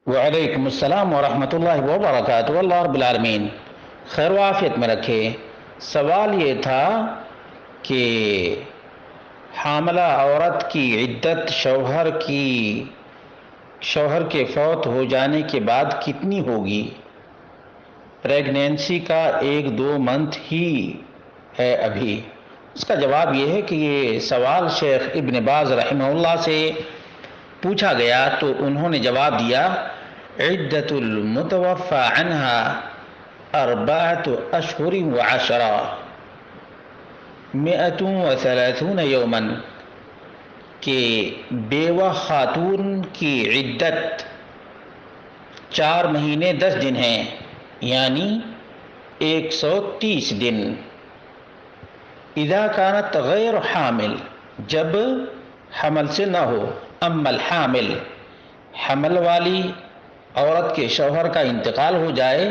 وعلیکم السلام ورحمۃ اللہ وبرکاتہ، اللہ رب العالمین خیر و عافیت میں رکھے۔ سوال یہ تھا کہ حاملہ عورت کی عدت شوہر کے فوت ہو جانے کے بعد کتنی ہوگی؟ پریگنینسی کا 1-2 منتھ ہی ہے ابھی۔ اس کا جواب یہ ہے کہ یہ سوال شیخ ابن باز رحمہ اللہ سے پوچھا گیا تو انہوں نے جواب دیا، عدت المتوفى عنها 4 اشہر و10 130 یوما، کہ بیوہ خاتون کی عدت 4 مہینے 10 دن ہیں، یعنی 130 دن۔ اذا كانت غیر حامل، جب حمل سے نہ ہو۔ اما الحامل، حمل والی عورت کے شوہر کا انتقال ہو جائے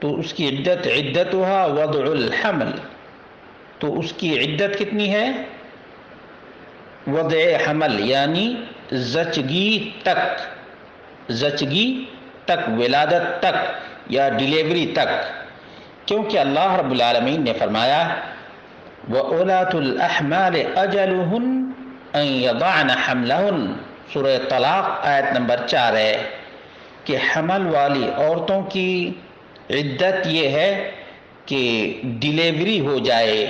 تو اس کی عدتها وضع الحمل، تو اس کی عدت کتنی ہے؟ وضع حمل یعنی زچگی تک، ولادت تک یا ڈیلیوری تک، کیونکہ اللہ رب العالمین نے فرمایا وَأُولَاتُ الْأَحْمَالِ أَجَلُهُنَّ أَن يَضَعْنَ حَمْلَهُنَّ، سورہ طلاق آیت نمبر 4 ہے کہ حمل والی عورتوں کی عدت یہ ہے کہ ڈیلیوری ہو جائے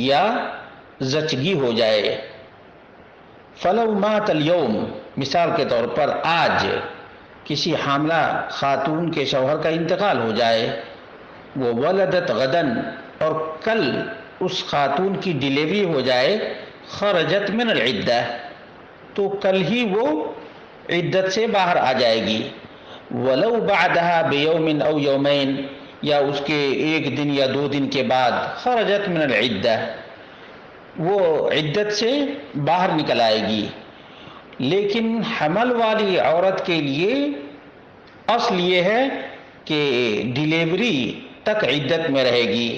یا زچگی ہو جائے۔ فَلَوْ مَاتَ الْيَوْمِ، مثال کے طور پر آج کسی حاملہ خاتون کے شوہر کا انتقال ہو جائے، وہ ولدت غدن، اور کل اس خاتون کی ڈیلیوری ہو جائے، خرجت من العدہ، تو کل ہی وہ عدت سے باہر آ جائے گی۔ ولو بعدها بیوم او یومین، یا اس کے 1 دن یا 2 دن کے بعد، خرجت من العدہ، وہ عدت سے باہر نکل آئے گی۔ لیکن حمل والی عورت کے لیے اصل یہ ہے کہ ڈیلیوری تک عدت میں رہے گی۔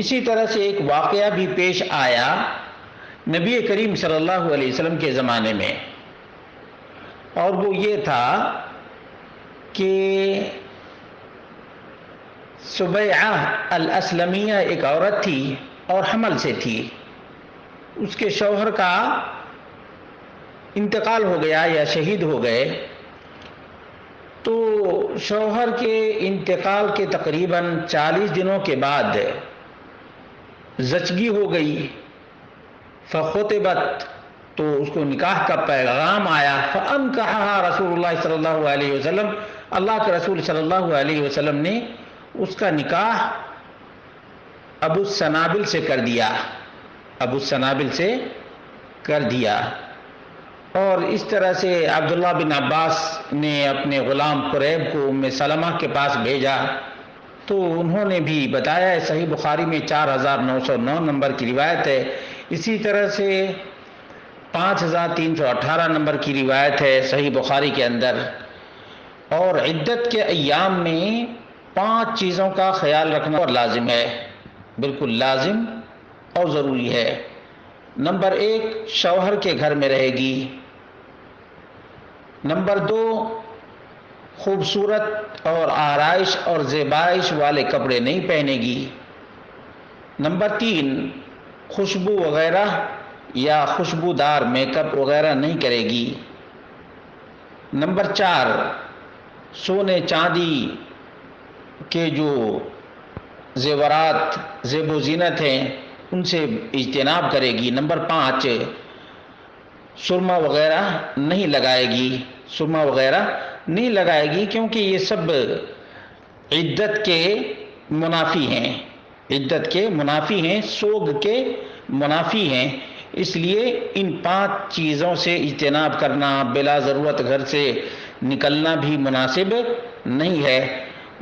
اسی طرح سے ایک واقعہ بھی پیش آیا نبی کریم صلی اللہ علیہ وسلم کے زمانے میں، اور وہ یہ تھا کہ سبیعہ الاسلمیہ ایک عورت تھی اور حمل سے تھی، اس کے شوہر کا انتقال ہو گیا یا شہید ہو گئے، تو شوہر کے انتقال کے تقریباً 40 دنوں کے بعد زچگی ہو گئی، فخطبت، تو اس کو نکاح کا پیغام آیا، فانکحها رسول اللہ صلی اللہ علیہ وسلم، اللہ کے رسول صلی اللہ علیہ وسلم نے اس کا نکاح ابو السنابل سے کر دیا۔ اور اس طرح سے عبداللہ بن عباس نے اپنے غلام قریب کو ام سلمہ کے پاس بھیجا، تو انہوں نے بھی بتایا ہے، صحیح بخاری میں 4909 نمبر کی روایت ہے۔ اسی طرح سے 5318 نمبر کی روایت ہے صحیح بخاری کے اندر۔ اور عدت کے ایام میں 5 چیزوں کا خیال رکھنا اور لازم ہے، بالکل لازم اور ضروری ہے۔ نمبر 1، شوہر کے گھر میں رہے گی۔ نمبر 2، خوبصورت اور آرائش اور زیبائش والے کپڑے نہیں پہنے گی۔ نمبر 3، خوشبو وغیرہ یا خوشبودار میک اپ وغیرہ نہیں کرے گی۔ نمبر 4، سونے چاندی کے جو زیورات، زیب و زینت ہیں، ان سے اجتناب کرے گی۔ نمبر 5، سرما وغیرہ نہیں لگائے گی، کیونکہ یہ سب عدت کے منافی ہیں، سوگ کے منافی ہیں، اس لیے ان 5 چیزوں سے اجتناب کرنا، بلا ضرورت گھر سے نکلنا بھی مناسب نہیں ہے۔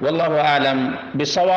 واللہ اعلم بالصواب۔